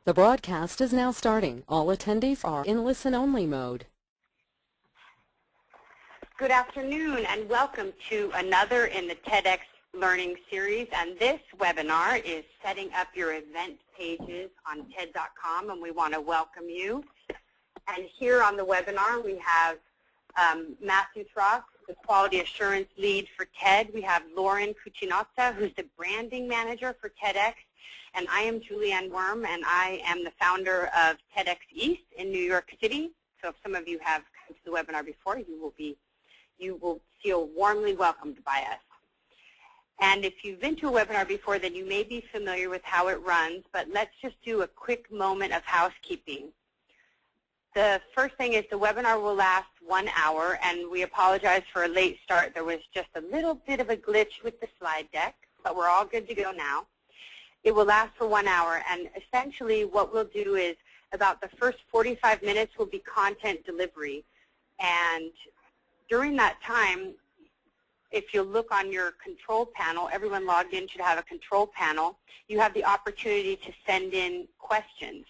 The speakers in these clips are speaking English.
The broadcast is now starting. All attendees are in listen-only mode. Good afternoon and welcome to another in the TEDx Learning Series, and this webinar is setting up your event pages on TED.com, and we want to welcome you. And here on the webinar we have Matthew Trox, the Quality Assurance Lead for TED. We have Lauren Cucinotta, who's the Branding Manager for TEDx. And I am Julianne Worm, and I am the founder of TEDx East in New York City. So if some of you have come to the webinar before, you will feel warmly welcomed by us. And if you've been to a webinar before, then you may be familiar with how it runs, but let's just do a quick moment of housekeeping. The first thing is the webinar will last 1 hour, and we apologize for a late start. There was just a little bit of a glitch with the slide deck, but we're all good to go now. It will last for 1 hour, and essentially what we'll do is about the first 45 minutes will be content delivery. And during that time, if you look on your control panel, everyone logged in should have a control panel. You have the opportunity to send in questions.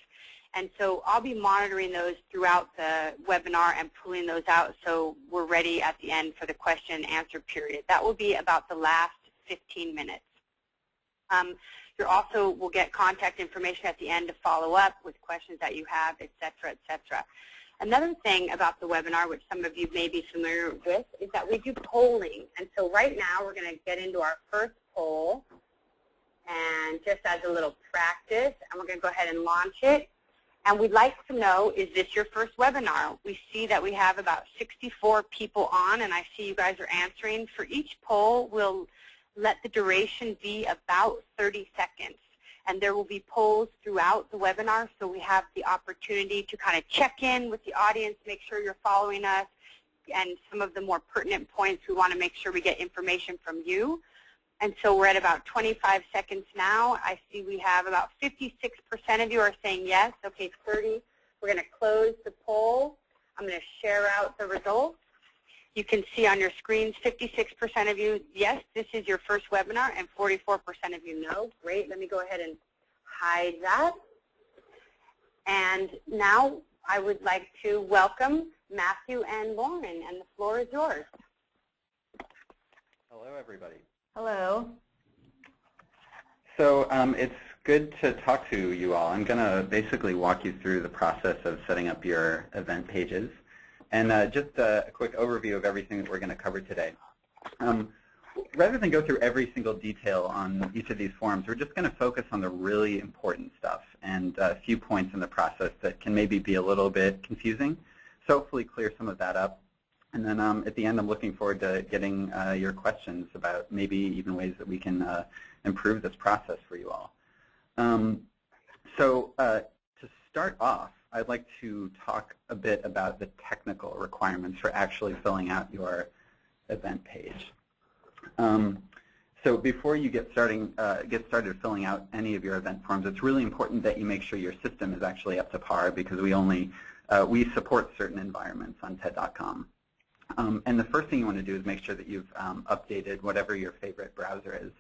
And so I'll be monitoring those throughout the webinar and pulling those out so we're ready at the end for the question and answer period. That will be about the last 15 minutes. You also will get contact information at the end to follow up with questions that you have, et cetera, et cetera. Another thing about the webinar, which some of you may be familiar with, is that we do polling. And so right now we're going to get into our first poll, and just as a little practice, and we're going to go ahead and launch it. And we'd like to know, is this your first webinar? We see that we have about 64 people on, and I see you guys are answering. For each poll, we'll let the duration be about 30 seconds. And there will be polls throughout the webinar, so we have the opportunity to kind of check in with the audience, make sure you're following us, and some of the more pertinent points, we want to make sure we get information from you. And so we're at about 25 seconds now. I see we have about 56% of you are saying yes. Okay, 30. We're going to close the poll. I'm going to share out the results. You can see on your screens 56% of you, yes, this is your first webinar, and 44% of you, no. Great. Let me go ahead and hide that. And now I would like to welcome Matthew and Lauren, and the floor is yours. Hello, everybody. Hello. So it's good to talk to you all. I'm going to basically walk you through the process of setting up your event pages. And just a quick overview of everything that we're going to cover today. Rather than go through every single detail on each of these forms, we're just going to focus on the really important stuff and a few points in the process that can maybe be a little bit confusing. So hopefully clear some of that up. And then at the end, I'm looking forward to getting your questions about maybe even ways that we can improve this process for you all. To start off, I'd like to talk a bit about the technical requirements for actually filling out your event page. So before you get started filling out any of your event forms, it's really important that you make sure your system is actually up to par, because we support certain environments on TED.com. And the first thing you want to do is make sure that you've updated whatever your favorite browser is.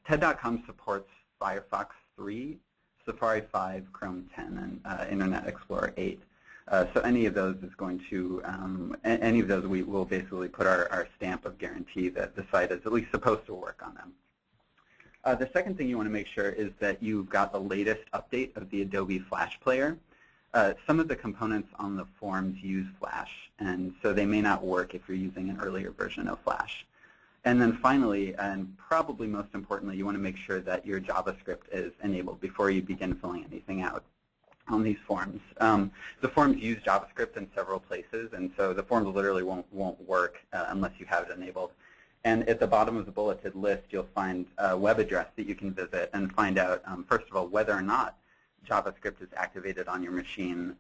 TED.com supports Firefox 3, Safari 5, Chrome 10, and Internet Explorer 8. So any of those is going to, we will basically put our stamp of guarantee that the site is at least supposed to work on them. The second thing you want to make sure is that you've got the latest update of the Adobe Flash Player. Some of the components on the forms use Flash, and so they may not work if you're using an earlier version of Flash. And then finally, and probably most importantly, you want to make sure that your JavaScript is enabled before you begin filling anything out on these forms. The forms use JavaScript in several places, and so the forms literally won't work unless you have it enabled. And at the bottom of the bulleted list, you'll find a web address that you can visit and find out, first of all, whether or not JavaScript is activated on your machine,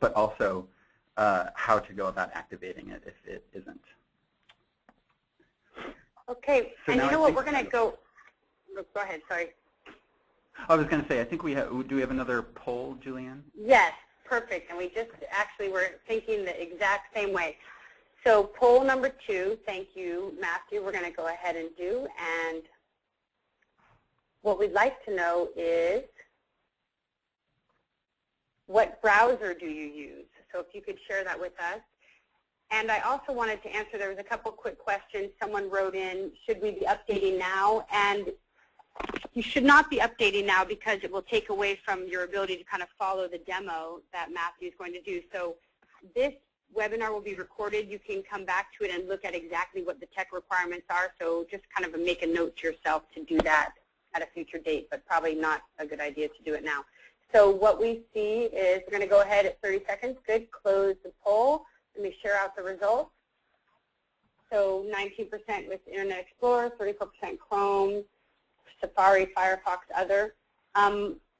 but also how to go about activating it if it isn't. Okay, so and you know what, we're going to go ahead, sorry. I was going to say, I think do we have another poll, Julianne? Yes, perfect, and we just actually were thinking the exact same way. So poll number 2, thank you, Matthew, we're going to go ahead and do, and what we'd like to know is What browser do you use? So if you could share that with us. And I also wanted to answer, there was a couple quick questions. Someone wrote in, should we be updating now? And you should not be updating now because it will take away from your ability to kind of follow the demo that Matthew is going to do. So this webinar will be recorded. You can come back to it and look at exactly what the tech requirements are. So just kind of make a note to yourself to do that at a future date, but probably not a good idea to do it now. So what we see is we're going to go ahead at 30 seconds. Good. Close the poll. Let me share out the results. So 19% with Internet Explorer, 34% Chrome, Safari, Firefox, other.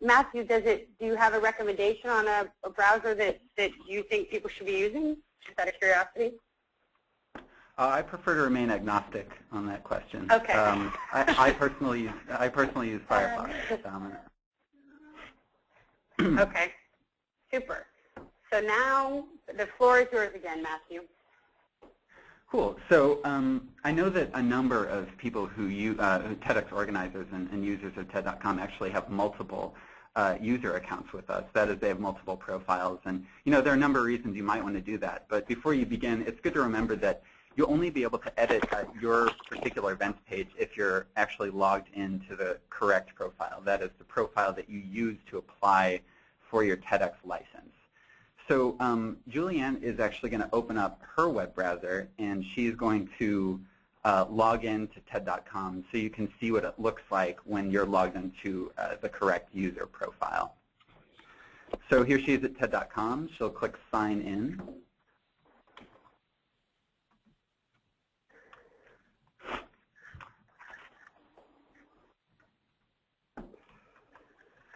Matthew, do you have a recommendation on a browser that you think people should be using, just out of curiosity? I prefer to remain agnostic on that question. Okay. I personally use Firefox. Okay. Super. So now the floor is yours again, Matthew. Cool. So I know that a number of people who TEDx organizers and users of TED.com actually have multiple user accounts with us. That is, they have multiple profiles. And there are a number of reasons you might want to do that. But before you begin, it's good to remember that you'll only be able to edit your particular events page if you're actually logged into the correct profile. That is the profile that you use to apply for your TEDx license. So Julianne is actually going to open up her web browser, and she's going to log in to TED.com so you can see what it looks like when you're logged into the correct user profile. So here she is at TED.com. She'll click Sign In.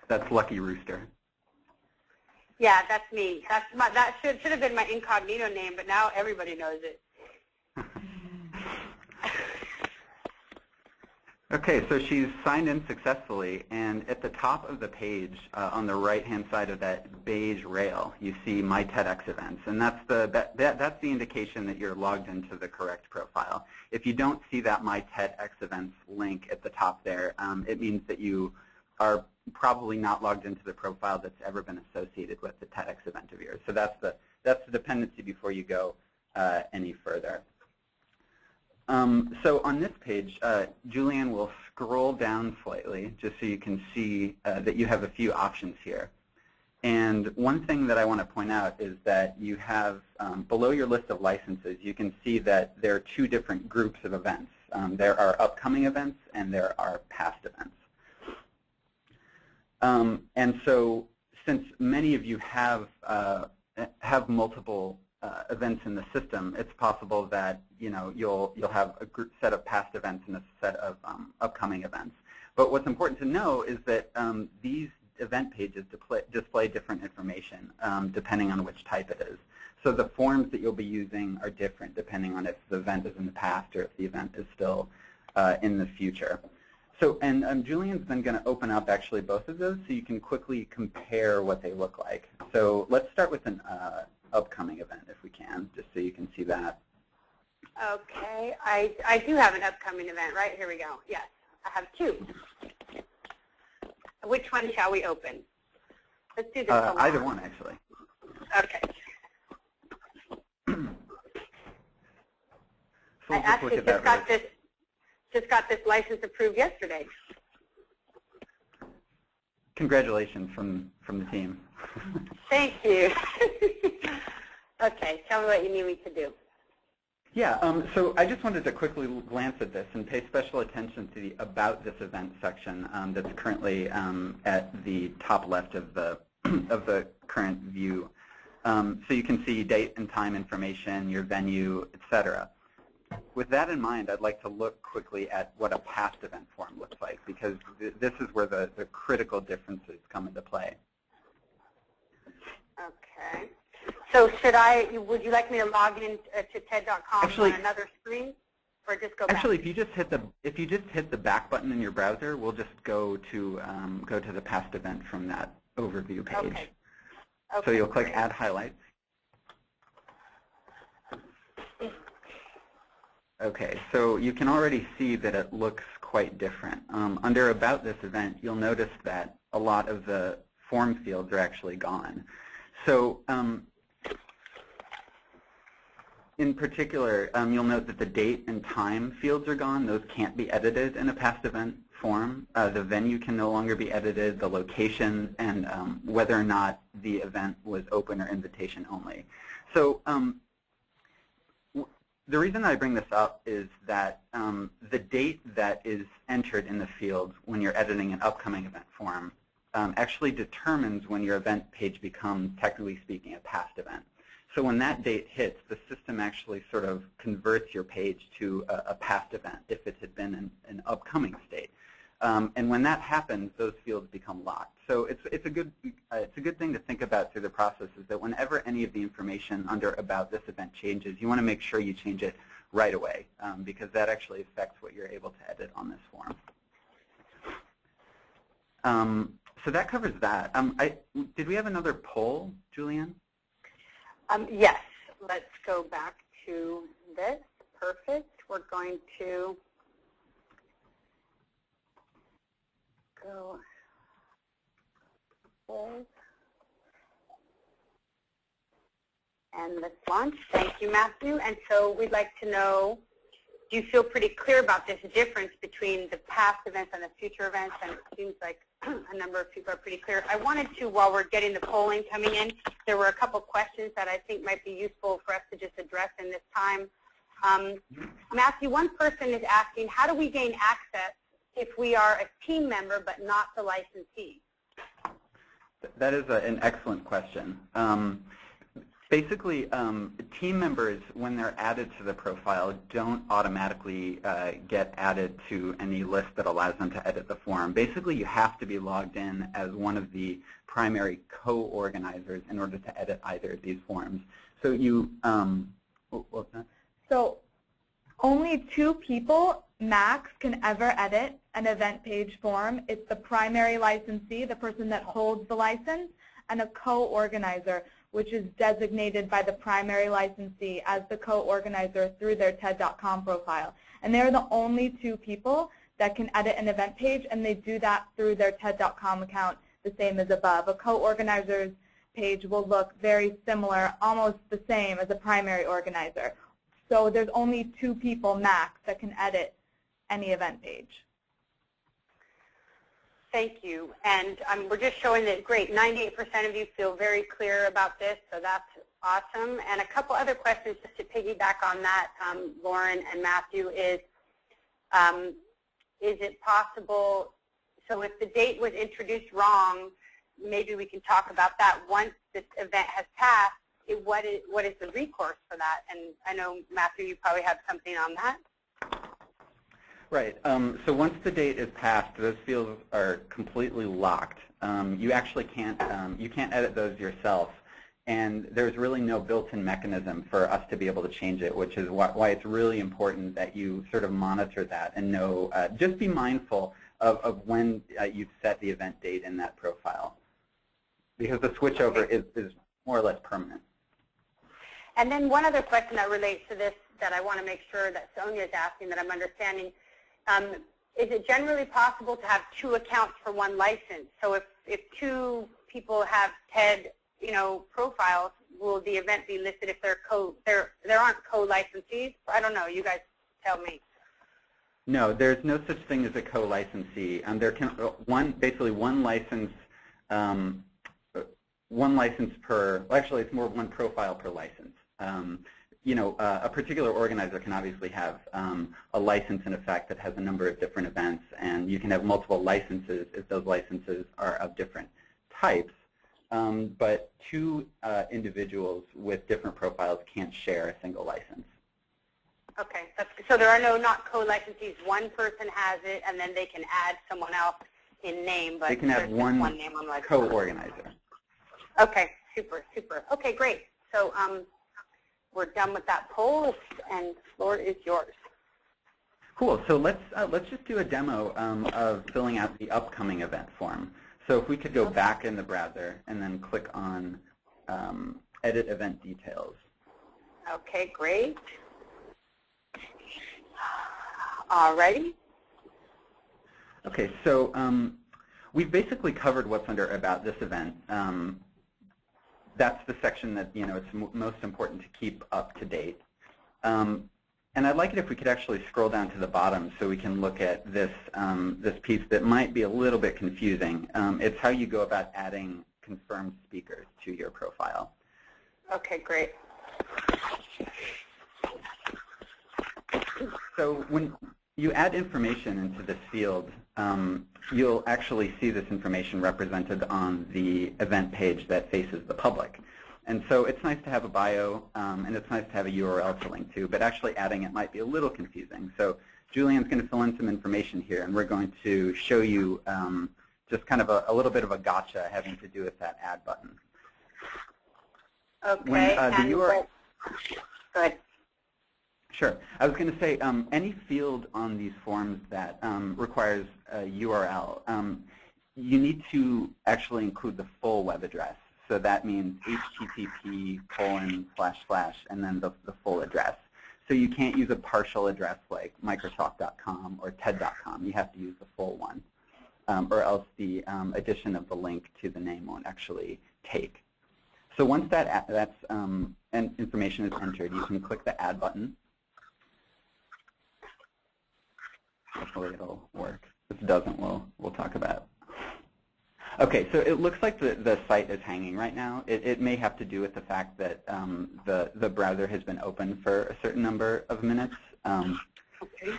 That's Lucky Rooster. Yeah, that's me. That should have been my incognito name, but now everybody knows it. Okay, so she's signed in successfully, and at the top of the page, on the right-hand side of that beige rail, you see My TEDx Events, and that's the indication that you're logged into the correct profile. If you don't see that My TEDx Events link at the top there, it means that you are probably not logged into the profile that's ever been associated with the TEDx event of yours. So that's the dependency before you go any further. So on this page, Julianne will scroll down slightly just so you can see that you have a few options here. And one thing that I want to point out is that you have, below your list of licenses, you can see that there are two different groups of events. There are upcoming events and there are past events. And so since many of you have multiple events in the system, it's possible that you'll have a set of past events and a set of upcoming events. But what's important to know is that these event pages display different information depending on which type it is. So the forms that you'll be using are different depending on if the event is in the past or if the event is still in the future. So, and Julian's then going to open up actually both of those so you can quickly compare what they look like. So let's start with an upcoming event if we can, just so you can see that. Okay, I do have an upcoming event, right? Here we go. Yes, I have two. Which one shall we open? Let's do this one. Either one, actually. Okay. So I actually just got this license approved yesterday. Congratulations from the team. Thank you. Okay, tell me what you need me to do. Yeah, so I just wanted to quickly glance at this and pay special attention to the About This Event section that's currently at the top left of the current view. So you can see date and time information, your venue, etc. With that in mind, I'd like to look quickly at what a past event form looks like, because this is where the critical differences come into play. Okay. So would you like me to log in to TED.com on another screen, or just go back? Actually, if you just hit the back button in your browser, we'll just go to the past event from that overview page. Okay. Okay, so you'll click great. Add Highlights. Okay, so you can already see that it looks quite different. Under About This Event, you'll notice that a lot of the form fields are actually gone. So in particular, you'll note that the date and time fields are gone. Those can't be edited in a past event form. The venue can no longer be edited, the location, and whether or not the event was open or invitation only. So the reason I bring this up is that the date that is entered in the field when you're editing an upcoming event form actually determines when your event page becomes, technically speaking, a past event. So when that date hits, the system actually sort of converts your page to a past event if it had been in an upcoming state. And when that happens, those fields become locked. So it's a good thing to think about through the process is that whenever any of the information under about this event changes, you want to make sure you change it right away because that actually affects what you're able to edit on this form. So that covers that. Did we have another poll, Julianne? Yes. Let's go back to this. Perfect. We're going to go and let's launch. Thank you, Matthew. And so we'd like to know, do you feel pretty clear about this difference between the past events and the future events? And it seems like a number of people are pretty clear. I wanted to, while we're getting the polling coming in, there were a couple questions that I think might be useful for us to just address in this time. Matthew, one person is asking, how do we gain access if we are a team member but not the licensee? That is an excellent question. Basically, team members, when they're added to the profile, don't automatically get added to any list that allows them to edit the form. Basically, you have to be logged in as one of the primary co-organizers in order to edit either of these forms. So you, what's that? So only 2 people max can ever edit an event page form. It's the primary licensee, the person that holds the license, and a co-organizer, which is designated by the primary licensee as the co-organizer through their TED.com profile. And they're the only 2 people that can edit an event page, and they do that through their TED.com account, the same as above. A co-organizer's page will look very similar, almost the same as a primary organizer. So there's only 2 people max that can edit any event page. Thank you. And we're just showing that, great, 98% of you feel very clear about this, so that's awesome. And a couple other questions just to piggyback on that, Lauren and Matthew, is it possible, so if the date was introduced wrong, maybe we can talk about that. Once this event has passed, what is the recourse for that? And I know, Matthew, you probably have something on that. Right. So once the date is passed, those fields are completely locked. You actually can't edit those yourself, and there's really no built-in mechanism for us to be able to change it, which is why it's really important that you sort of monitor that and know. Just be mindful of when you've set the event date in that profile, because the switchover is more or less permanent. And then one other question that relates to this that I want to make sure that Sonia is asking, that I'm understanding. Is it generally possible to have 2 accounts for 1 license? So if 2 people have TED, profiles, will the event be listed if there aren't co-licensees? I don't know. You guys tell me. No, there's no such thing as a co-licensee. There can basically one license per. Well, actually, it's more 1 profile per license. A particular organizer can obviously have a license in effect that has a number of different events, and you can have multiple licenses if those licenses are of different types. But 2 individuals with different profiles can't share a single license. Okay, so there are not co-licensees. 1 person has it, and then they can add someone else in name, but they can have one name on license. Co-organizer. Okay, super, super. Okay, great. So we're done with that poll, and the floor is yours. Cool. So let's just do a demo of filling out the upcoming event form. So if we could go back in the browser and then click on Edit Event Details. Okay, great. All righty. Okay, so we've basically covered what's under About This Event. That's the section that, it's most important to keep up to date. And I'd like it if we could actually scroll down to the bottom so we can look at this, this piece that might be a little bit confusing. It's how you go about adding confirmed speakers to your profile. Okay, great. So when you add information into this field, you'll actually see this information represented on the event page that faces the public. And so it's nice to have a bio, and it's nice to have a URL to link to, but actually adding it might be a little confusing. So Julian's going to fill in some information here, and we're going to show you just kind of a little bit of a gotcha having to do with that add button. Okay. When, the URL, good. Sure. I was going to say any field on these forms that requires a URL, you need to actually include the full web address. So that means http:// and then the full address. So you can't use a partial address like Microsoft.com or TED.com. You have to use the full one, or else the addition of the link to the name won't actually take. So once that's information is entered, you can click the Add button. Hopefully it'll work. If it doesn't, we'll talk about it. Okay, so it looks like the site is hanging right now. It may have to do with the fact that the browser has been open for a certain number of minutes. Okay.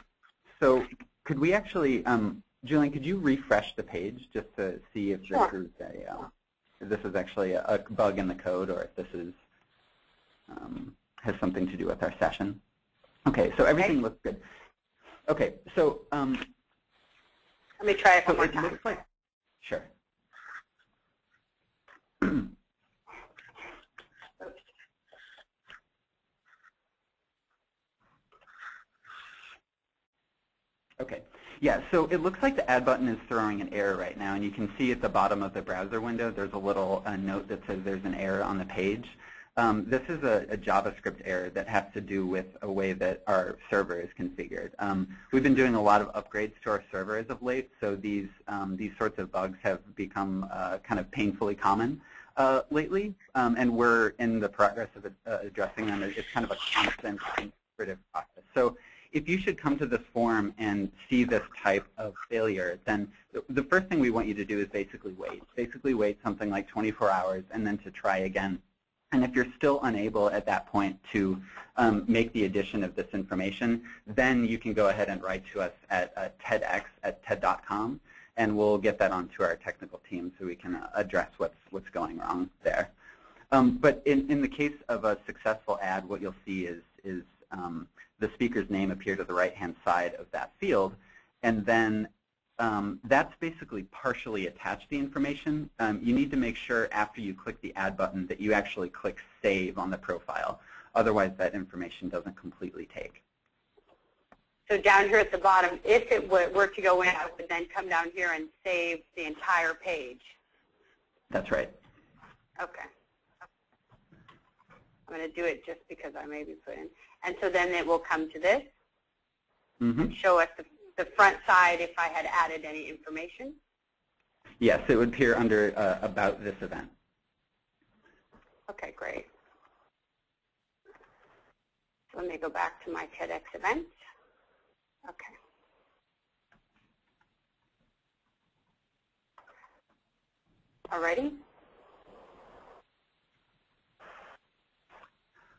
So could we actually, Julian, could you refresh the page just to see if this is actually a bug in the code or if this is has something to do with our session? Okay, so everything looks good. Okay, so let me try it one more time. Looks like, sure. Okay. Yeah, so it looks like the Add button is throwing an error right now, and you can see at the bottom of the browser window there's a little note that says there's an error on the page. This is a JavaScript error that has to do with a way that our server is configured. We've been doing a lot of upgrades to our server as of late, so these sorts of bugs have become kind of painfully common lately, and we're in the progress of addressing them. It's kind of a constant iterative process. So if you should come to this forum and see this type of failure, then the first thing we want you to do is basically wait. Basically wait something like 24 hours and then to try again. And if you're still unable at that point to make the addition of this information, then you can go ahead and write to us at TEDx@TED.com, and we'll get that onto our technical team so we can address what's going wrong there. But in the case of a successful ad, what you'll see is the speaker's name appear to the right-hand side of that field, and then that's basically partially attached the information. You need to make sure after you click the Add button that you actually click Save on the profile. Otherwise, that information doesn't completely take. So down here at the bottom, if it were to go in, I would then come down here and save the entire page. That's right. Okay. I'm going to do it just because I maybe put in. And so then it will come to this and show us the front side if I had added any information. Yes, it would appear under About This Event. Okay, great. So let me go back to my TEDx event. Okay. Alrighty.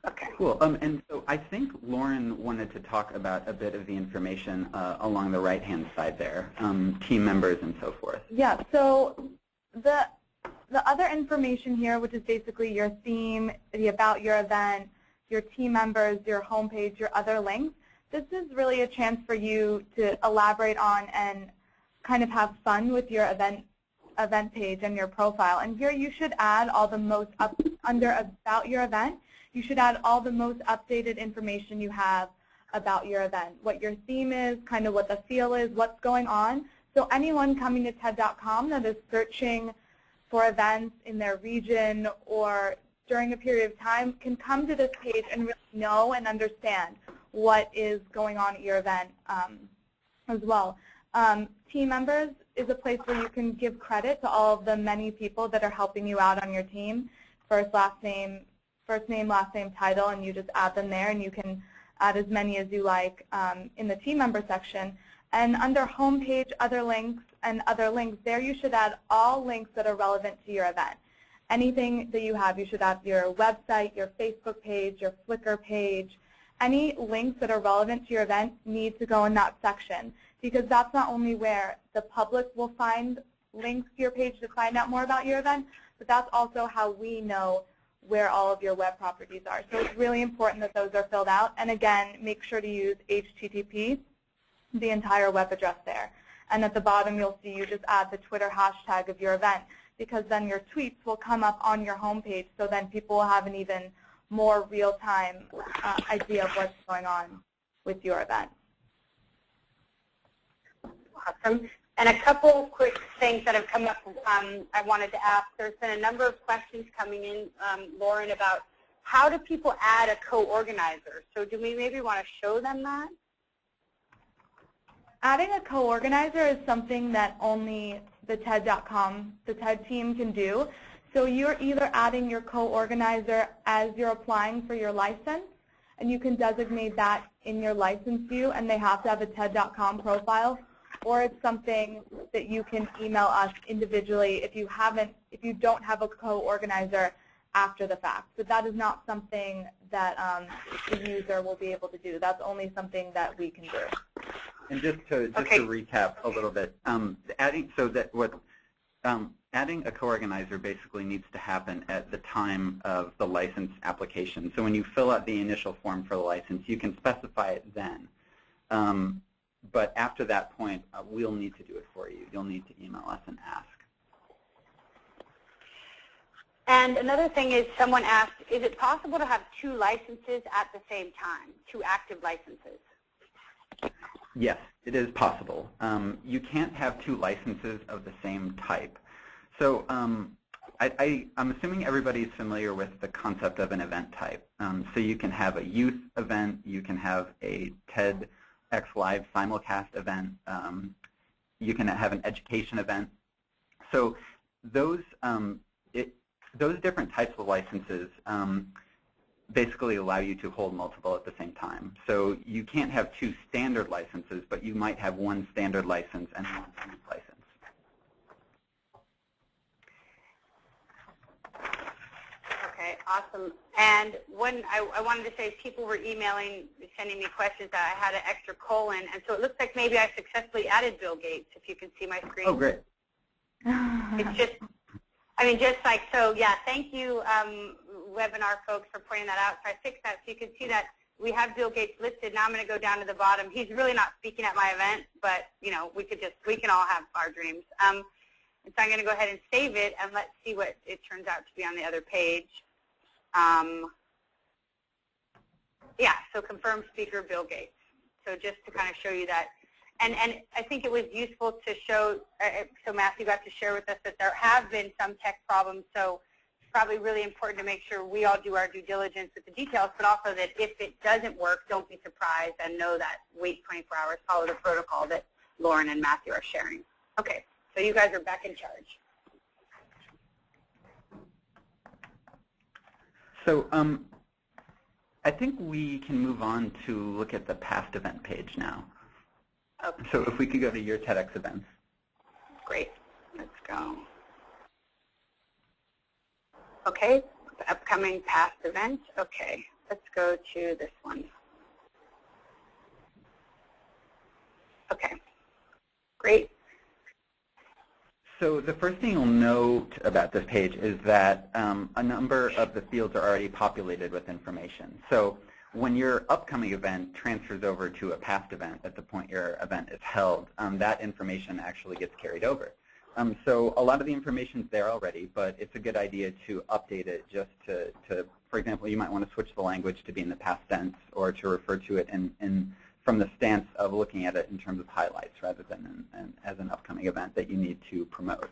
Okay. Cool. And so I think Lauren wanted to talk about a bit of the information along the right-hand side there, team members and so forth. Yeah. So the other information here, which is basically your theme, the about your event, your team members, your homepage, your other links, this is really a chance for you to elaborate on and kind of have fun with your event page and your profile. And here you should add all the most under about your event. You should add all the most updated information you have about your event, what your theme is, kind of what the feel is, what's going on. So anyone coming to TED.com that is searching for events in their region or during a period of time can come to this page and really know and understand what is going on at your event as well. Team members, is a place where you can give credit to all of the many people that are helping you out on your team. First name, last name, title, and you just add them there, and you can add as many as you like in the team member section. And under homepage, other links, and other links, there you should add all links that are relevant to your event. Anything that you have, you should add your website, your Facebook page, your Flickr page. Any links that are relevant to your event need to go in that section, because that's not only where the public will find links to your page to find out more about your event, but that's also how we know where all of your web properties are. So it's really important that those are filled out. And again, make sure to use HTTP, the entire web address there. And at the bottom, you'll see you just add the Twitter hashtag of your event, because then your tweets will come up on your homepage, so then people will have an even more real-time idea of what's going on with your event. Awesome. And a couple quick things that have come up I wanted to ask. There's been a number of questions coming in, Lauren, about how do people add a co-organizer? So do we maybe want to show them that? Adding a co-organizer is something that only the TED.com, the TED team can do. So you're either adding your co-organizer as you're applying for your license, and you can designate that in your license view, and they have to have a TED.com profile, or it's something that you can email us individually if you don't have a co-organizer after the fact. But that is not something that the user will be able to do. That's only something that we can do. And just to recap a little bit, adding a co-organizer basically needs to happen at the time of the license application. So when you fill out the initial form for the license, you can specify it then. But after that point, we'll need to do it for you. You'll need to email us and ask. And another thing is, someone asked, is it possible to have 2 licenses at the same time, 2 active licenses? Yes, it is possible. You can't have 2 licenses of the same type. So I'm assuming everybody's familiar with the concept of an event type. So you can have a youth event, you can have a TEDx Live simulcast event, you can have an education event. So those different types of licenses basically allow you to hold multiple at the same time. So you can't have 2 standard licenses, but you might have 1 standard license and 1 unique license. Okay, awesome. And when I wanted to say, people were sending me questions that I had an extra colon, and so it looks like maybe I successfully added Bill Gates, if you can see my screen. Oh, great. It's just, just like, so yeah, thank you, webinar folks, for pointing that out. So I fixed that so you can see that we have Bill Gates listed. Now I'm going to go down to the bottom. He's really not speaking at my event, but we can all have our dreams. And so I'm going to go ahead and save it, and let's see what it turns out to be on the other page. Yeah, so confirmed speaker Bill Gates. So just to kind of show you that. And I think it was useful to show, so Matthew got to share with us that there have been some tech problems, so it's probably really important to make sure we all do our due diligence with the details, but also that if it doesn't work, don't be surprised and know that wait 24 hours, follow the protocol that Lauren and Matthew are sharing. Okay, so you guys are back in charge. So I think we can move on to look at the past event page now. Okay. So if we could go to your TEDx events. Great. Let's go. Okay, the upcoming past events. Okay, let's go to this one. Okay, great. So the first thing you'll note about this page is that a number of the fields are already populated with information. So when your upcoming event transfers over to a past event at the point your event is held, that information actually gets carried over. So a lot of the information is there already, but it's a good idea to update it just to, for example, you might want to switch the language to be in the past tense or to refer to it from the stance of looking at it in terms of highlights rather than as an upcoming event that you need to promote.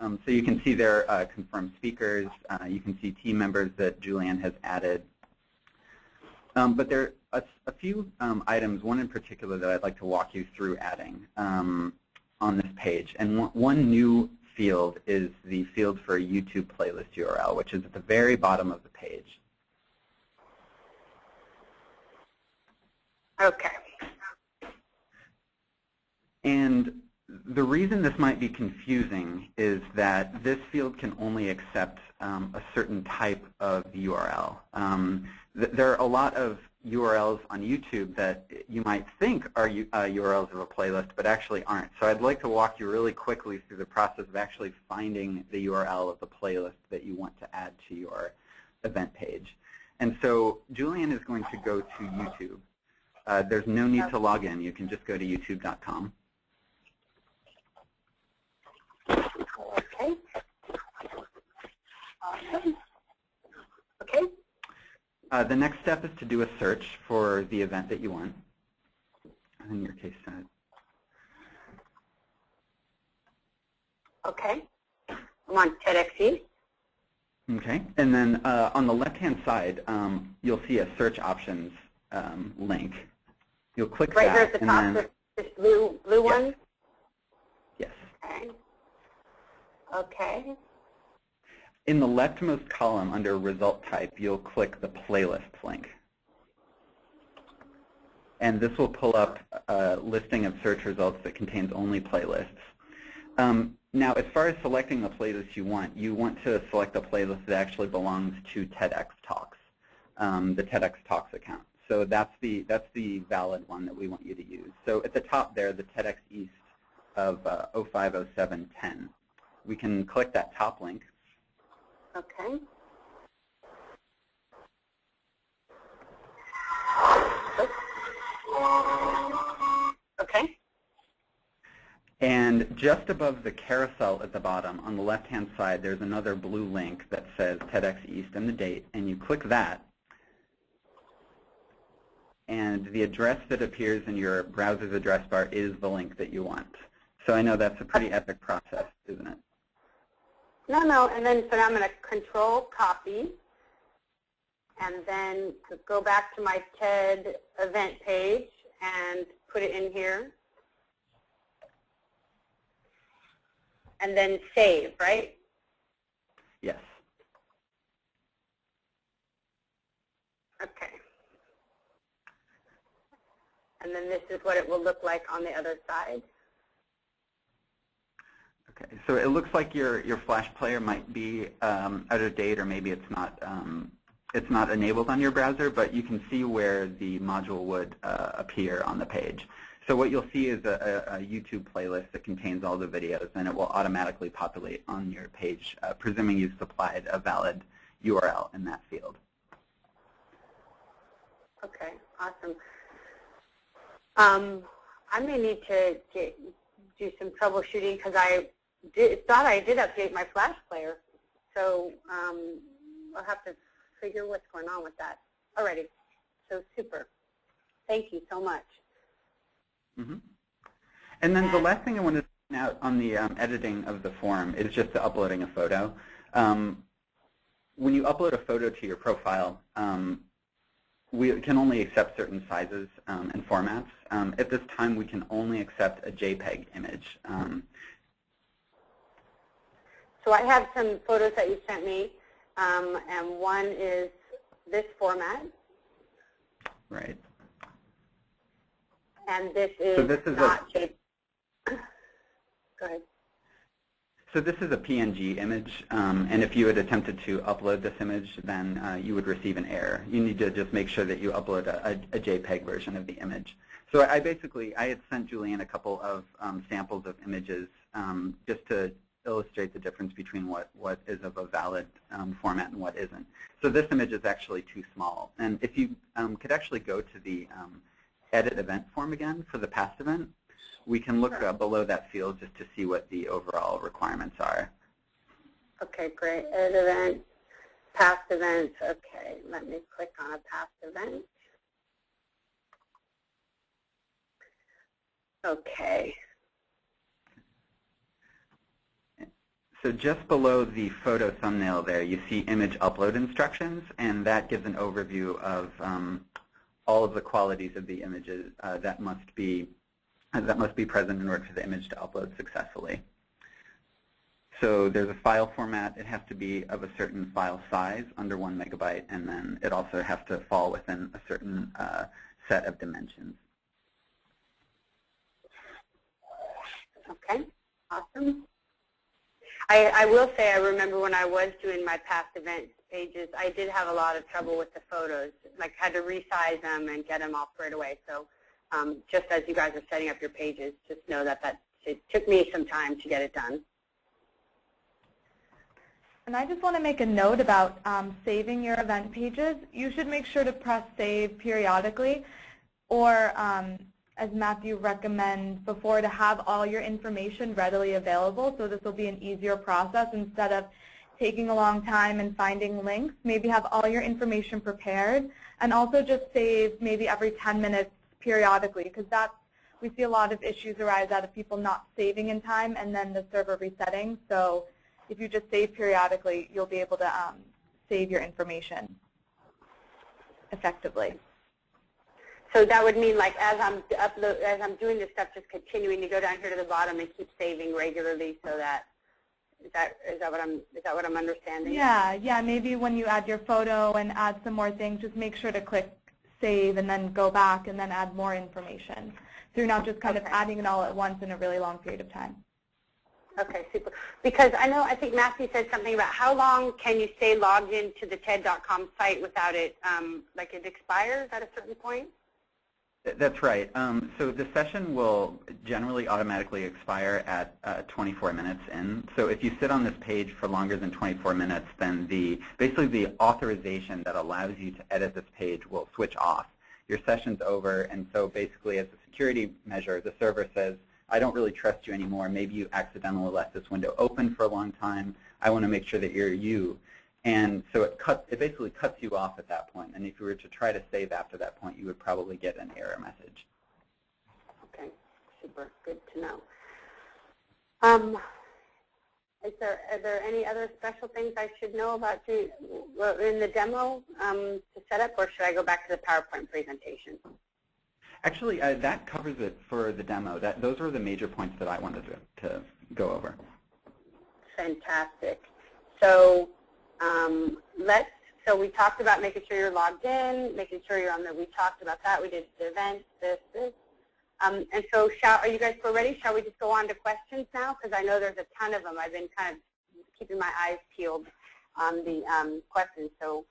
So you can see there confirmed speakers. You can see team members that Julianne has added. But there are a few items, one in particular that I'd like to walk you through adding. on this page. And one new field is the field for a YouTube playlist URL, which is at the very bottom of the page. Okay. And the reason this might be confusing is that this field can only accept a certain type of URL. There are a lot of URLs on YouTube that you might think are URLs of a playlist, but actually aren't. So I'd like to walk you really quickly through the process of actually finding the URL of the playlist that you want to add to your event page. And so Julian is going to go to YouTube. There's no need to log in. You can just go to youtube.com. Okay. Awesome. Okay. The next step is to do a search for the event that you want. In your case, Okay. I'm on TEDx. okay. And then on the left-hand side, you'll see a search options link. You'll click right that. here at the top, then, this blue one? Yes. Okay. Okay. In the leftmost column under result type, you'll click the playlists link. And this will pull up a listing of search results that contains only playlists. Now, as far as selecting the playlist you want to select a playlist that actually belongs to TEDxTalks, the TEDxTalks account. So that's the valid one that we want you to use. So at the top there, the TEDx East of 050710. We can click that top link. Okay. Okay. And just above the carousel at the bottom, on the left-hand side, there's another blue link that says TEDx East and the date, and you click that. And the address that appears in your browser's address bar is the link that you want. So I know that's a pretty epic process, isn't it? No, and then so now I'm going to control copy, and then go back to my TED event page and put it in here. And then save, right? Yes. Okay. And then this is what it will look like on the other side. Okay, so it looks like your Flash player might be out of date, or maybe it's not enabled on your browser, but you can see where the module would appear on the page. So what you'll see is a YouTube playlist that contains all the videos, and it will automatically populate on your page, presuming you've supplied a valid URL in that field. Okay, awesome. I may need to do some troubleshooting because I thought I did update my Flash player. So I'll have to figure what's going on with that. Alrighty, so super. Thank you so much. Mm-hmm. And then the last thing I wanted to point out on the editing of the form is just the uploading a photo. When you upload a photo to your profile, we can only accept certain sizes and formats. At this time, we can only accept a JPEG image. So I have some photos that you sent me, and one is this format. Right. And this is, so this is not JPEG. Go ahead. So this is a PNG image, and if you had attempted to upload this image, then you would receive an error. You need to just make sure that you upload a JPEG version of the image. So I had sent Julian a couple of samples of images just to illustrate the difference between what is of a valid format and what isn't. So this image is actually too small. And if you could actually go to the edit event form again for the past event, we can look below that field just to see what the overall requirements are. Okay, great. Edit event, past events. Okay, let me click on a past event. Okay. So just below the photo thumbnail there, you see image upload instructions, and that gives an overview of all of the qualities of the images that must be that must be present in order for the image to upload successfully. So there's a file format. It has to be of a certain file size, under 1 megabyte, and then it also has to fall within a certain set of dimensions. Okay, awesome. I will say I remember when I was doing my past event pages, I did have a lot of trouble with the photos. Like had to resize them and get them all squared away. So just as you guys are setting up your pages, just know that it took me some time to get it done. And I just want to make a note about saving your event pages. You should make sure to press save periodically, or as Matthew recommends before, to have all your information readily available. So this will be an easier process instead of taking a long time and finding links. Maybe have all your information prepared, and also just save maybe every 10 minutes periodically, because we see a lot of issues arise out of people not saving in time and then the server resetting. So if you just save periodically, you'll be able to save your information effectively. So that would mean, like, as I'm doing this stuff, just continuing to go down here to the bottom and keep saving regularly, so that is that what I'm understanding? Yeah. Maybe when you add your photo and add some more things, just make sure to click save and then go back and then add more information. So you're not just kind of adding it all at once in a really long period of time. Okay, super. Because I think Matthew said something about how long can you stay logged into the TED.com site without it, like it expires at a certain point? That's right. So the session will generally automatically expire at 24 minutes in. So if you sit on this page for longer than 24 minutes, then basically the authorization that allows you to edit this page will switch off. Your session's over, and so basically as a security measure, the server says, I don't really trust you anymore. Maybe you accidentally left this window open for a long time. I want to make sure that you're you. And so it basically cuts you off at that point. And if you were to try to save after that point, you would probably get an error message. Okay, super, good to know. Are there any other special things I should know about in the demo to set up, or should I go back to the PowerPoint presentation? Actually, that covers it for the demo. Those are the major points that I wanted to go over. Fantastic. So so we talked about making sure you're logged in, making sure you're on we talked about that. We did the events, this. And so are you guys still ready? Shall we just go on to questions now? Because I know there's a ton of them. I've been kind of keeping my eyes peeled on the questions. So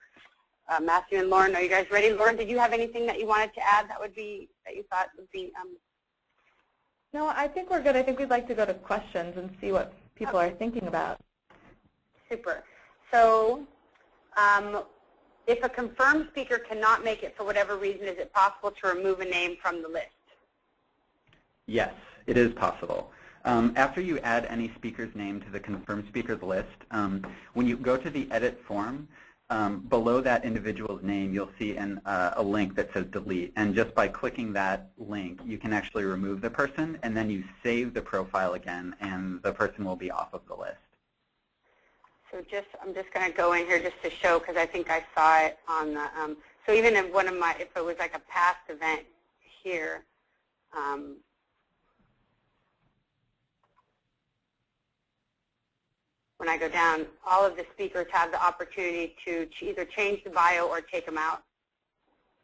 Matthew and Lauren, are you guys ready? Lauren, did you have anything that you wanted to add that you thought would be? No, I think we're good. I think we'd like to go to questions and see what people are thinking about. Super. So if a confirmed speaker cannot make it for whatever reason, is it possible to remove a name from the list? Yes, it is possible. After you add any speaker's name to the confirmed speakers list, when you go to the edit form, below that individual's name, you'll see a link that says delete. And just by clicking that link, you can actually remove the person, and then you save the profile again, and the person will be off of the list. So I'm just going to go in here just to show, because I think I saw it on the, so even in one of if it was like a past event here, when I go down, all of the speakers have the opportunity to either change the bio or take them out.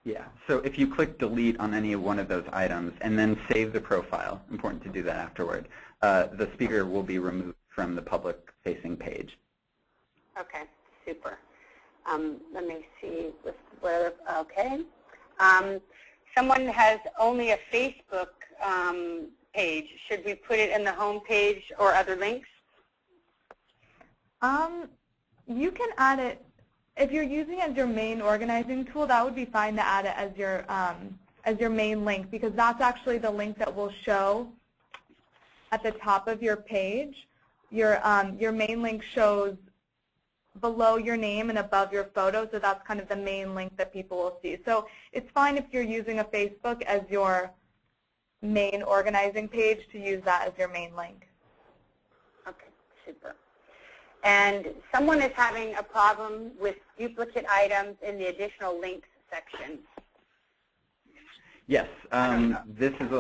Yeah, so if you click delete on any one of those items and then save the profile, important to do that afterward, the speaker will be removed from the public-facing page. Okay, super. Let me see okay. Someone has only a Facebook page. Should we put it in the home page or other links? You can add it, if you're using it as your main organizing tool, that would be fine to add it as your main link, because that's actually the link that will show at the top of your page. Your main link shows below your name and above your photo, so that's kind of the main link that people will see. So it's fine if you're using a Facebook as your main organizing page to use that as your main link. Okay, super. And someone is having a problem with duplicate items in the additional links section. Yes, this is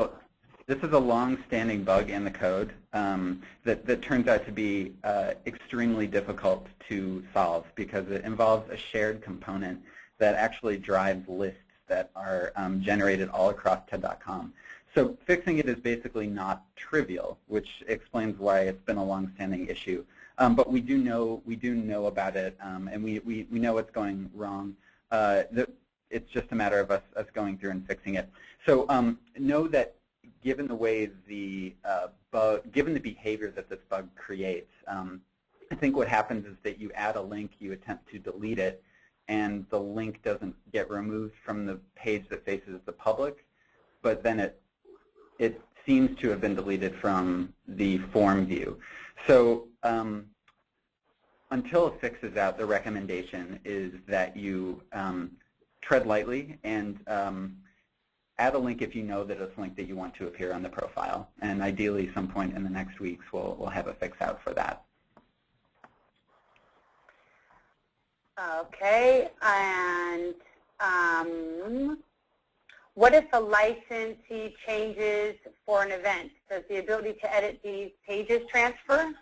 This is a long-standing bug in the code that turns out to be extremely difficult to solve because it involves a shared component that actually drives lists that are generated all across TED.com. So fixing it is basically not trivial, which explains why it's been a long-standing issue. But we do know about it, and we know what's going wrong. It's just a matter of us going through and fixing it. So know that given the way given the behavior that this bug creates, I think what happens is that you add a link, you attempt to delete it, and the link doesn't get removed from the page that faces the public, but then it seems to have been deleted from the form view. So until a fix is out, the recommendation is that you tread lightly and add a link if you know that it's a link that you want to appear on the profile. And ideally, some point in the next weeks, we'll have a fix out for that. Okay, and what if a licensee changes for an event? Does the ability to edit these pages transfer?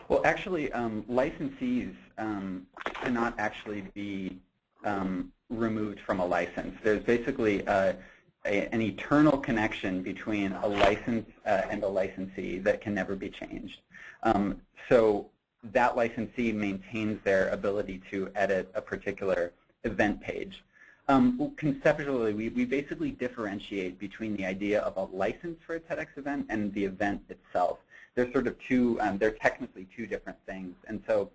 Well, actually, licensees cannot actually be removed from a license. There's basically an eternal connection between a license and a licensee that can never be changed. So that licensee maintains their ability to edit a particular event page. Conceptually, we basically differentiate between the idea of a license for a TEDx event and the event itself. They're sort of they're technically two different things. And so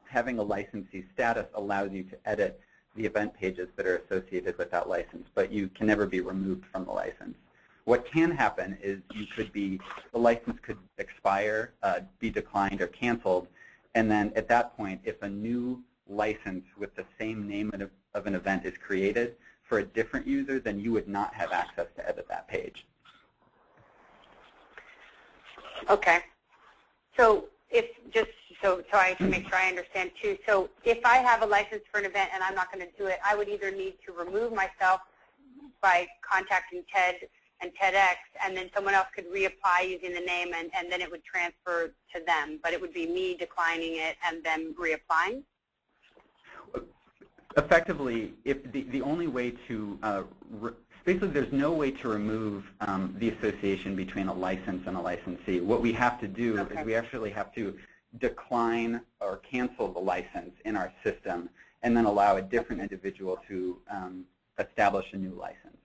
having a licensee status allows you to edit the event pages that are associated with that license, but you can never be removed from the license. What can happen is the license could expire, be declined or canceled, and then at that point, if a new license with the same name of an event is created for a different user, then you would not have access to edit that page. Okay. So so I can make sure I understand too. So if I have a license for an event and I'm not going to do it, I would either need to remove myself by contacting TED and TEDx, and then someone else could reapply using the name, and then it would transfer to them. But it would be me declining it and them reapplying? Effectively, if the only way to basically, there's no way to remove the association between a license and a licensee. What we have to do is we actually have to decline or cancel the license in our system and then allow a different individual to establish a new license.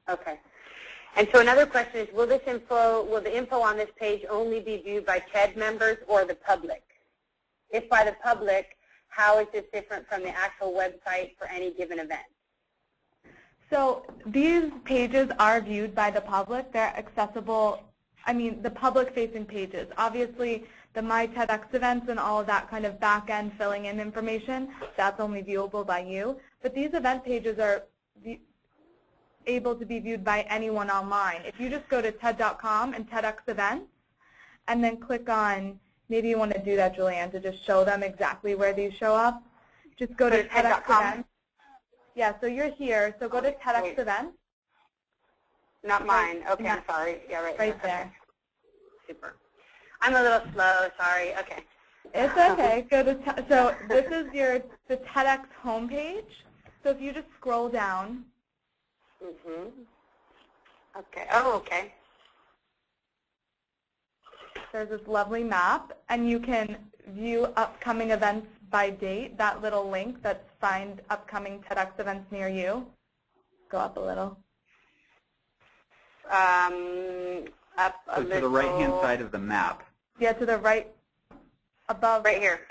Okay. And so another question is, will the info on this page only be viewed by TED members or the public? If by the public, how is this different from the actual website for any given event? So these pages are viewed by the public. They're accessible, the public-facing pages. Obviously, the My TEDx events and all of that kind of back-end filling in information, that's only viewable by you. But these event pages are able to be viewed by anyone online. If you just go to TED.com and TEDx events, and then click on, maybe you want to do that, Julianne, to just show them exactly where these show up. Just go to TEDx events. Yeah, so you're here, so go to TEDx events. Not mine. Okay, I'm sorry. Yeah, right there. Okay. Super. I'm a little slow. Sorry. Okay. It's okay. Go to so this is the TEDx homepage. So if you just scroll down. Okay. Oh, okay. There's this lovely map, and you can view upcoming events by date. That little link that's find upcoming TEDx events near you. Go up a little. Up a little. To the right-hand side of the map. Yeah, to the right, above. Right here.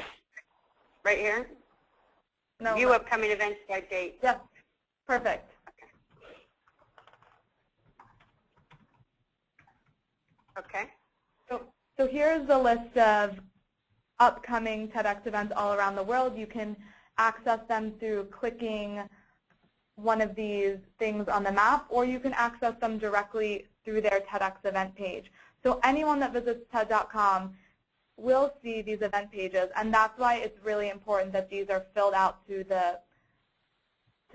Right here? No. View upcoming events by date. Yes. Perfect. Okay. So here's the list of upcoming TEDx events all around the world. You can access them through clicking one of these things on the map, or you can access them directly through their TEDx event page. So anyone that visits TED.com will see these event pages, and that's why it's really important that these are filled out to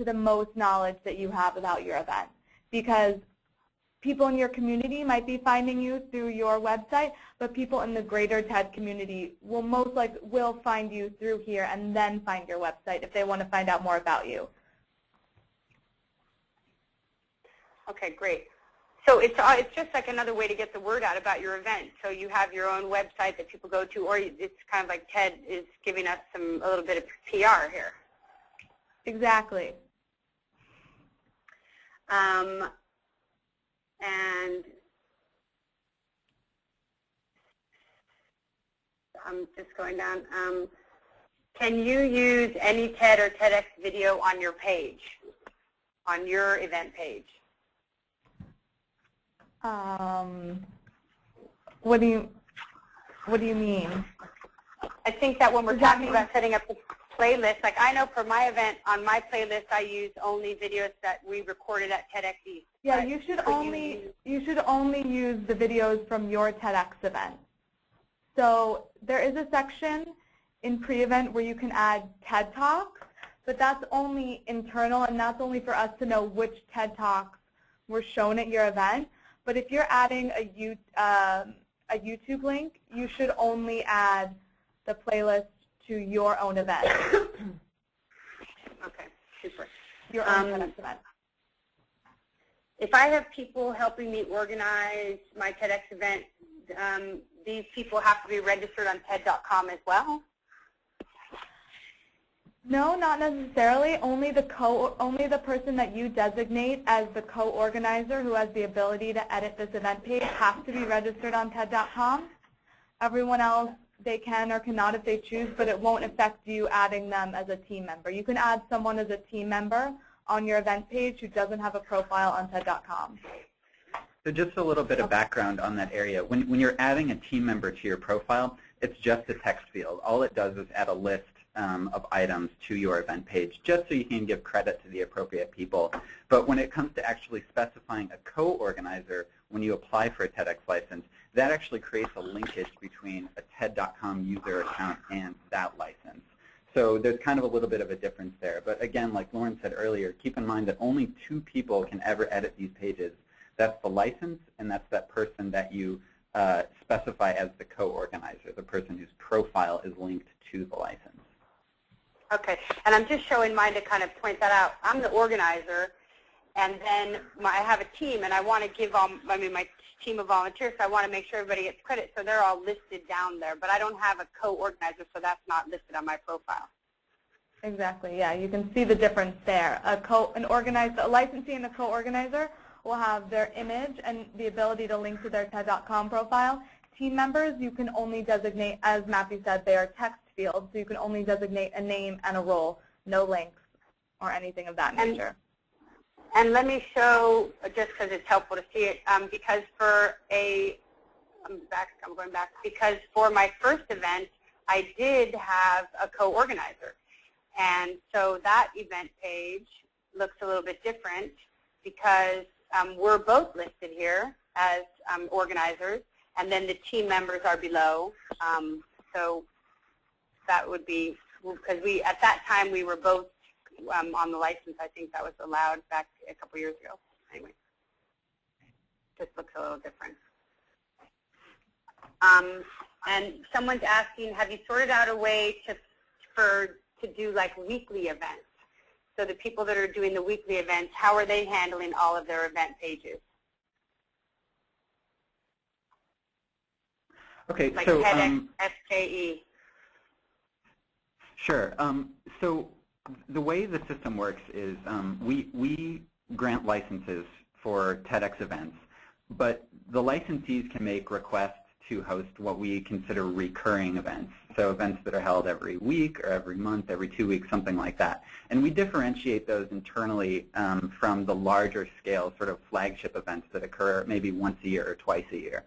the most knowledge that you have about your event. Because people in your community might be finding you through your website, but people in the greater TED community will most likely find you through here and then find your website if they want to find out more about you. Okay, great. So it's just like another way to get the word out about your event. So you have your own website that people go to, or it's kind of like TED is giving us a little bit of PR here. Exactly. And I'm just going down. Can you use any TED or TEDx video on your page, on your event page? What do you mean? I think that when we're talking about setting up the playlist, like I know for my event, on my playlist, I use only videos that we recorded at TEDx East. Yeah, you should only use the videos from your TEDx event. So there is a section in pre-event where you can add TED Talks, but that's only internal, and that's only for us to know which TED Talks were shown at your event. But if you're adding a YouTube link, you should only add the playlist to your own event. Okay, super. Your own TEDx event. If I have people helping me organize my TEDx event, these people have to be registered on TED.com as well? No, not necessarily. Only the person that you designate as the co-organizer who has the ability to edit this event page has to be registered on TED.com. Everyone else, they can or cannot if they choose, but it won't affect you adding them as a team member. You can add someone as a team member on your event page who doesn't have a profile on TED.com. So just a little bit of background on that area. When you're adding a team member to your profile, it's just a text field. All it does is add a list of items to your event page, just so you can give credit to the appropriate people. But when it comes to actually specifying a co-organizer, when you apply for a TEDx license, that actually creates a linkage between a TED.com user account and that license. So there's kind of a little bit of a difference there. But again, like Lauren said earlier, keep in mind that only 2 people can ever edit these pages. That's the license, and that's that person that you specify as the co-organizer, the person whose profile is linked to the license. Okay, and I'm just showing mine to kind of point that out. I'm the organizer, and then I have a team, and I want to give my team of volunteers, so I want to make sure everybody gets credit, so they're all listed down there. But I don't have a co-organizer, so that's not listed on my profile. Exactly, yeah, you can see the difference there. A licensee and a co-organizer will have their image and the ability to link to their TED.com profile. Team members, you can only designate, as Matthew said, they are text fields, so you can only designate a name and a role, no links or anything of that nature. And let me show, just because it's helpful to see it, because for because for my first event, I did have a co-organizer. And so that event page looks a little bit different because we're both listed here as organizers, and then the team members are below. So that would be, because at that time we were both on the license. I think that was allowed back a couple years ago. Anyway, just looks a little different. And someone's asking, have you sorted out a way to do like weekly events? So the people that are doing the weekly events, how are they handling all of their event pages? Okay, like so TEDx, SJE. Sure. So the way the system works is we grant licenses for TEDx events, but the licensees can make requests to host what we consider recurring events, so events that are held every week or every month, every 2 weeks, something like that. And we differentiate those internally from the larger scale sort of flagship events that occur maybe once a year or twice a year.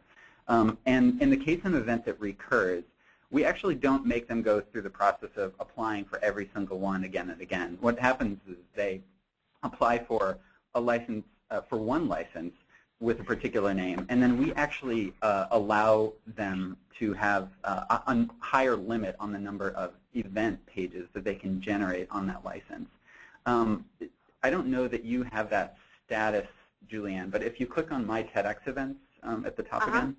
And in the case of an event that recurs, we actually don't make them go through the process of applying for every single one again and again. What happens is they apply for a license, for one license with a particular name, and then we actually allow them to have a higher limit on the number of event pages that they can generate on that license. I don't know that you have that status Julianne, but if you click on My TEDx Events at the top again,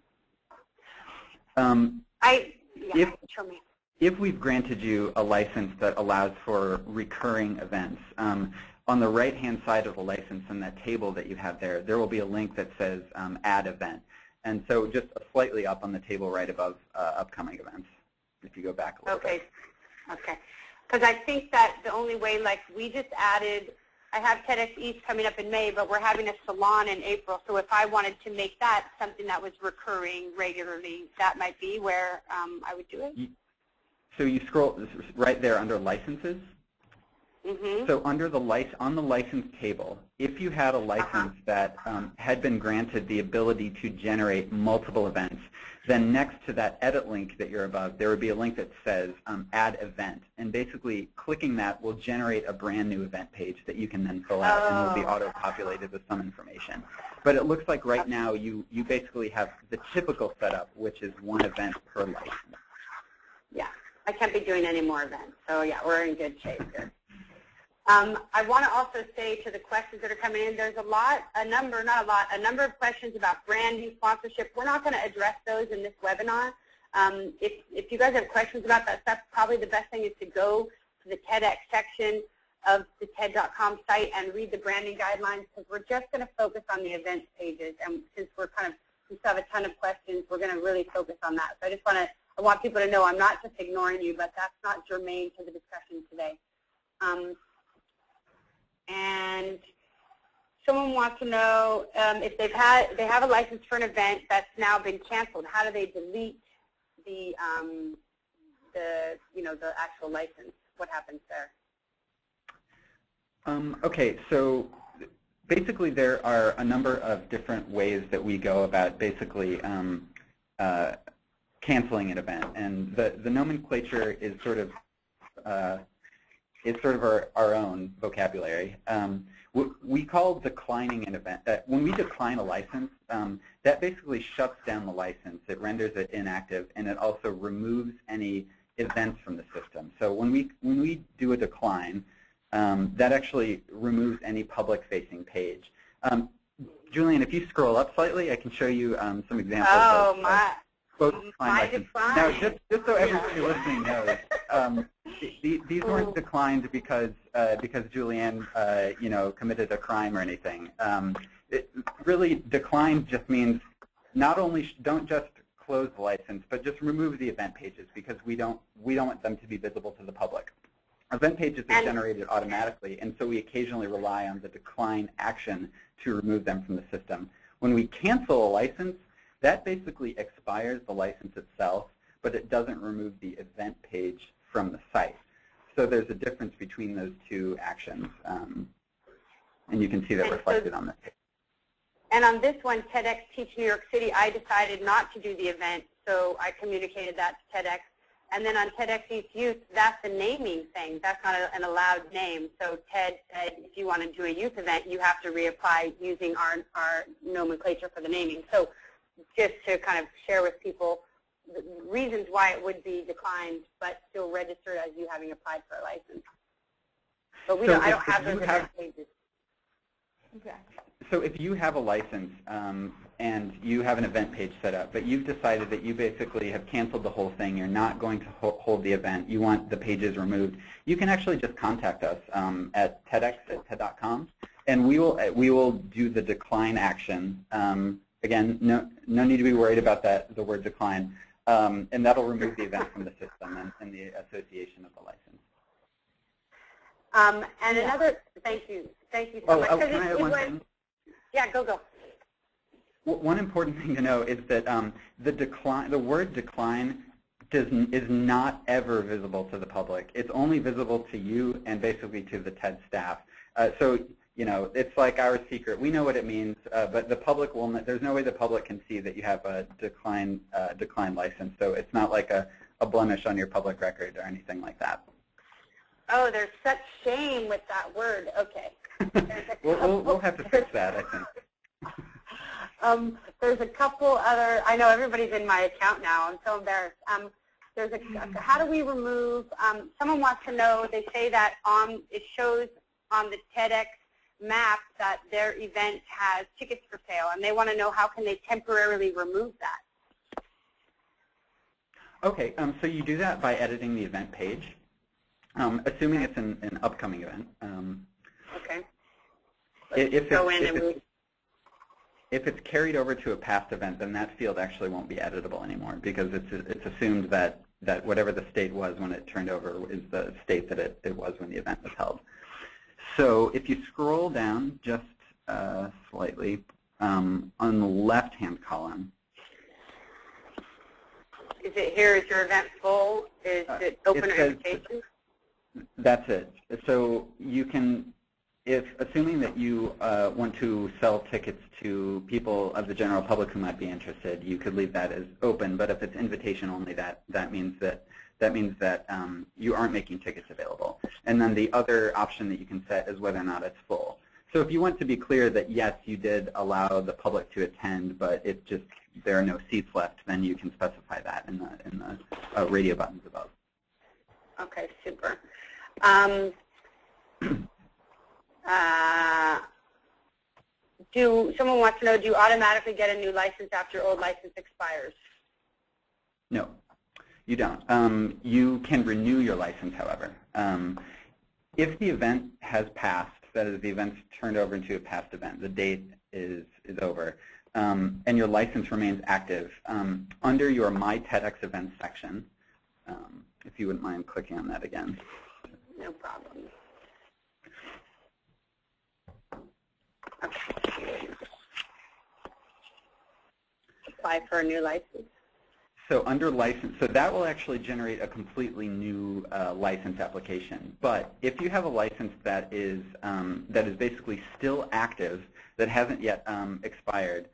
if we've granted you a license that allows for recurring events, on the right-hand side of the license in that table that you have there, there will be a link that says Add Event. And so just slightly up on the table right above upcoming events, if you go back a little bit. Okay. Because I think that the only way, like we just added, I have TEDx East coming up in May, but we're having a salon in April. So if I wanted to make that something that was recurring regularly, that might be where I would do it. So you scroll right there under licenses. So under the on the license table, if you had a license that had been granted the ability to generate multiple events, then next to that edit link that you're above, there would be a link that says Add Event. And basically clicking that will generate a brand new event page that you can then fill out and it will be auto-populated with some information. But it looks like right now you basically have the typical setup, which is one event per license. Yeah, I can't be doing any more events. So yeah, we're in good shape here. I want to also say to the questions that are coming in, there's a number of questions about branding, sponsorship. We're not going to address those in this webinar. If you guys have questions about that stuff, probably the best thing is to go to the TEDx section of the TED.com site and read the branding guidelines, because we're just going to focus on the events pages. And since we still have a ton of questions, we're going to really focus on that. So I want people to know I'm not just ignoring you, but that's not germane to the discussion today. And someone wants to know if they have a license for an event that's now been canceled. How do they delete the actual license? What happens there? Okay, so basically there are a number of different ways that we go about basically canceling an event, and the nomenclature is sort of our own vocabulary. We call declining an event, when we decline a license, that basically shuts down the license. It renders it inactive, and it also removes any events from the system. So when we do a decline, that actually removes any public-facing page. Julian, if you scroll up slightly, I can show you some examples of decline license. Now, just so everybody listening knows, these weren't declined because Julianne, committed a crime or anything. Really, decline just means not only don't just close the license, but just remove the event pages, because we don't want them to be visible to the public. Event pages are generated automatically, and so we occasionally rely on the decline action to remove them from the system. When we cancel a license, that basically expires the license itself, but it doesn't remove the event page from the site. So there's a difference between those two actions, and you can see that reflected on this page. And on this one, TEDx Teach New York City, I decided not to do the event, so I communicated that to TEDx. And then on TEDx East Youth, that's a naming thing. That's not an allowed name. So TED said, if you want to do a youth event, you have to reapply using our nomenclature for the naming. So just to kind of share with people the reasons why it would be declined, but still registered as you having applied for a license. But I don't have those event pages. Okay. So if you have a license and you have an event page set up, but you've decided that you basically have canceled the whole thing, you're not going to hold the event, you want the pages removed, you can actually just contact us at TEDx@TED.com, and we will do the decline action. Again, no need to be worried about the word decline, and that'll remove the event from the system and the association of the license. And another, thank you so much. Can I add one thing? Yeah, go. One important thing to know is that the word decline is not ever visible to the public. It's only visible to you and basically to the TED staff. So it's like our secret. We know what it means, but the public will. There's no way the public can see that you have a decline license. So it's not like a blemish on your public record or anything like that. Oh, there's such shame with that word. Okay. We'll have to fix that, I think. There's a couple other. I know everybody's in my account now. I'm so embarrassed. How do we remove? Someone wants to know. They say that it shows on the TEDx map that their event has tickets for sale, and they want to know how can they temporarily remove that. Okay, so you do that by editing the event page, assuming it's an upcoming event. Okay. If it's carried over to a past event, then that field actually won't be editable anymore because it's assumed that whatever the state was when it turned over is the state that it was when the event was held. So if you scroll down just slightly on the left-hand column. Is it here, is your event full? Is it open or invitation? That's it. So you can, assuming that you want to sell tickets to people of the general public who might be interested, you could leave that as open. But if it's invitation only, that means that you aren't making tickets available. And then the other option that you can set is whether or not it's full. So if you want to be clear that yes, you did allow the public to attend, but it's just there are no seats left, then you can specify that in the radio buttons above. Okay, super. Someone wants to know, do you automatically get a new license after your old license expires? No, you don't. You can renew your license, however. If the event has passed, that is, the event's turned over into a past event, the date is over, and your license remains active, under your My TEDx Events section, if you wouldn't mind clicking on that again. No problem. Okay. Apply for a new license. So under license, so that will actually generate a completely new license application. But if you have a license that is basically still active, that hasn't yet expired,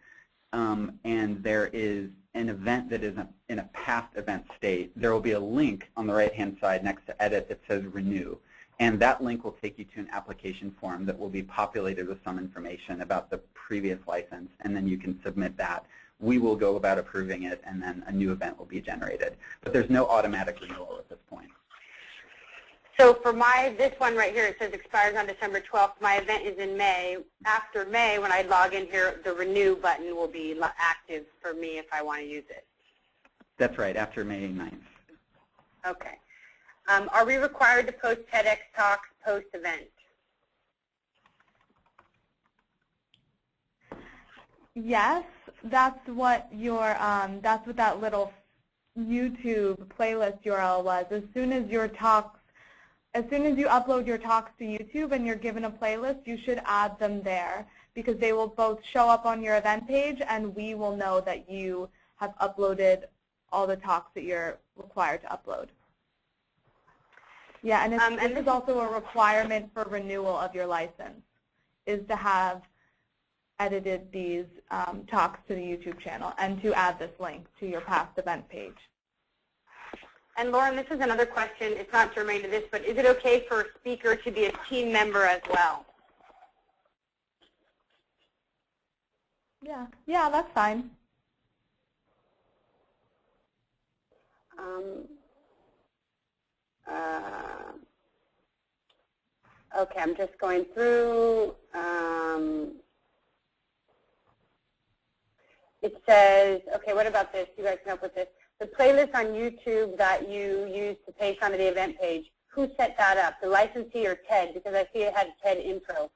and there is an event that is in a past event state, there will be a link on the right-hand side next to edit that says renew. And that link will take you to an application form that will be populated with some information about the previous license, and then you can submit that. We will go about approving it, and then a new event will be generated. But there's no automatic renewal at this point. So for this one right here, it says expires on December 12th. My event is in May. After May, when I log in here, the renew button will be active for me if I want to use it. That's right, after May 9th. Okay. Are we required to post TEDx talks post-event? Yes, that's what that little YouTube playlist URL was. As soon as you upload your talks to YouTube and you're given a playlist, you should add them there because they will both show up on your event page and we will know that you have uploaded all the talks that you're required to upload. Yeah, and this is also a requirement for renewal of your license, is to have edited these talks to the YouTube channel and to add this link to your past event page. And Lauren, this is another question. It's not germane to this, but is it okay for a speaker to be a team member as well? Yeah, that's fine. Okay, I'm just going through. It says, okay, what about this? You guys can help with this. The playlist on YouTube that you use to paste onto the event page, who set that up, the licensee or TED? Because I see it had a TED intro.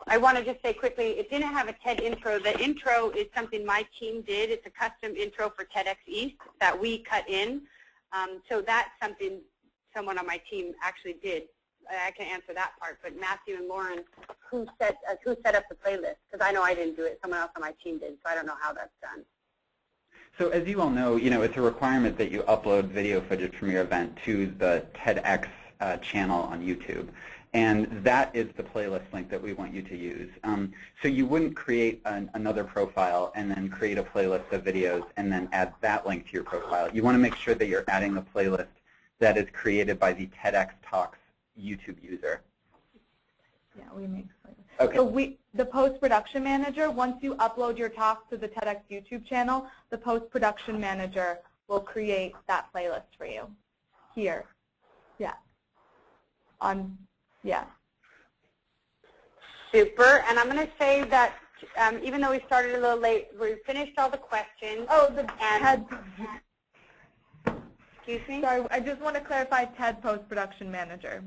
I want to just say quickly, it didn't have a TED intro. The intro is something my team did. It's a custom intro for TEDx East that we cut in. So that's something someone on my team actually did. I can answer that part. But Matthew and Lauren, who set up the playlist? Because I know I didn't do it. Someone else on my team did. So I don't know how that's done. So as you all know, it's a requirement that you upload video footage from your event to the TEDx channel on YouTube. And that is the playlist link that we want you to use. So you wouldn't create another profile and then create a playlist of videos and then add that link to your profile. You want to make sure that you're adding the playlist that is created by the TEDxTalks YouTube user. Yeah, we make playlists. Okay. So the post-production manager, once you upload your talks to the TEDx YouTube channel, the post-production manager will create that playlist for you here. Yeah. Yeah. Super. And I'm going to say that even though we started a little late, we finished all the questions. Oh, the TED. Excuse me? Sorry, I just want to clarify TED Post-Production Manager.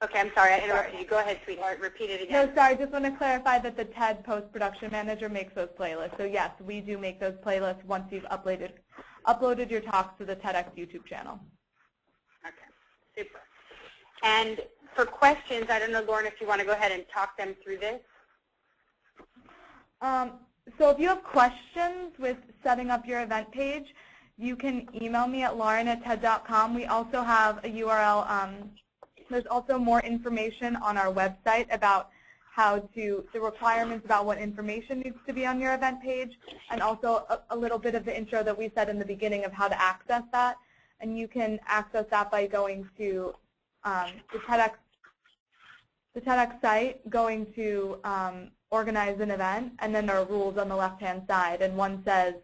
Okay, I'm sorry, I interrupted you. Go ahead, sweetheart. Repeat it again. No, sorry, I just want to clarify that the TED Post-Production Manager makes those playlists. So yes, we do make those playlists once you've uploaded your talks to the TEDx YouTube channel. Okay, super. And for questions, I don't know, Lauren, if you want to go ahead and talk them through this. So if you have questions with setting up your event page, you can email me at lauren@ted.com. We also have a URL. There's also more information on our website about the requirements about what information needs to be on your event page, and also a little bit of the intro that we said in the beginning of how to access that. And you can access that by going to the TEDx site, going to organize an event, and then there are rules on the left-hand side, and one says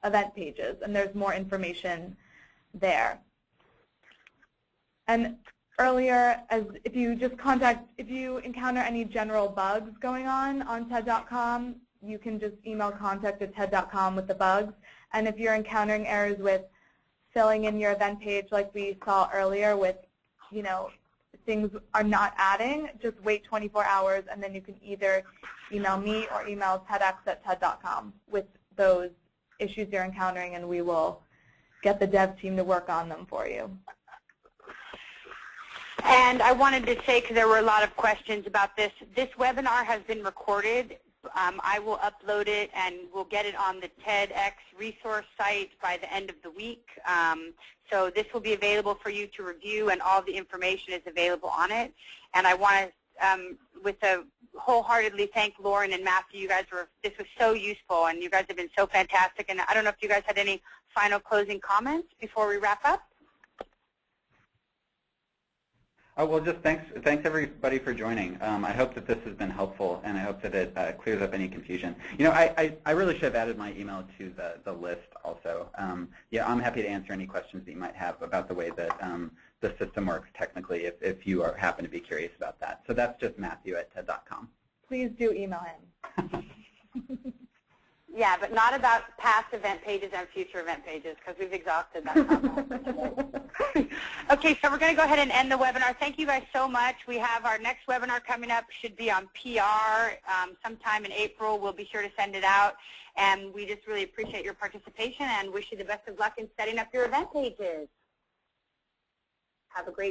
event pages, and there's more information there. And earlier, if you encounter any general bugs going on TED.com, you can just email contact@TED.com with the bugs. And if you're encountering errors with filling in your event page like we saw earlier with, things are not adding, just wait 24 hours and then you can either email me or email TEDx@TED.com with those issues you're encountering, and we will get the dev team to work on them for you. And I wanted to say, because there were a lot of questions about this webinar has been recorded. I will upload it and we'll get it on the TEDx resource site by the end of the week. So this will be available for you to review, and all the information is available on it. And I want to wholeheartedly thank Lauren and Matthew. This was so useful, and you guys have been so fantastic. And I don't know if you guys had any final closing comments before we wrap up. Oh, well, just thanks everybody for joining. I hope that this has been helpful, and I hope that it clears up any confusion. I really should have added my email to the list also. Yeah, I'm happy to answer any questions that you might have about the way that the system works technically if you happen to be curious about that. So that's just Matthew@TED.com. Please do email him. Yeah, but not about past event pages and future event pages, because we've exhausted that topic. Okay, so we're going to go ahead and end the webinar. Thank you guys so much. We have our next webinar coming up, should be on PR sometime in April. We'll be sure to send it out. And we just really appreciate your participation and wish you the best of luck in setting up your event pages. Have a great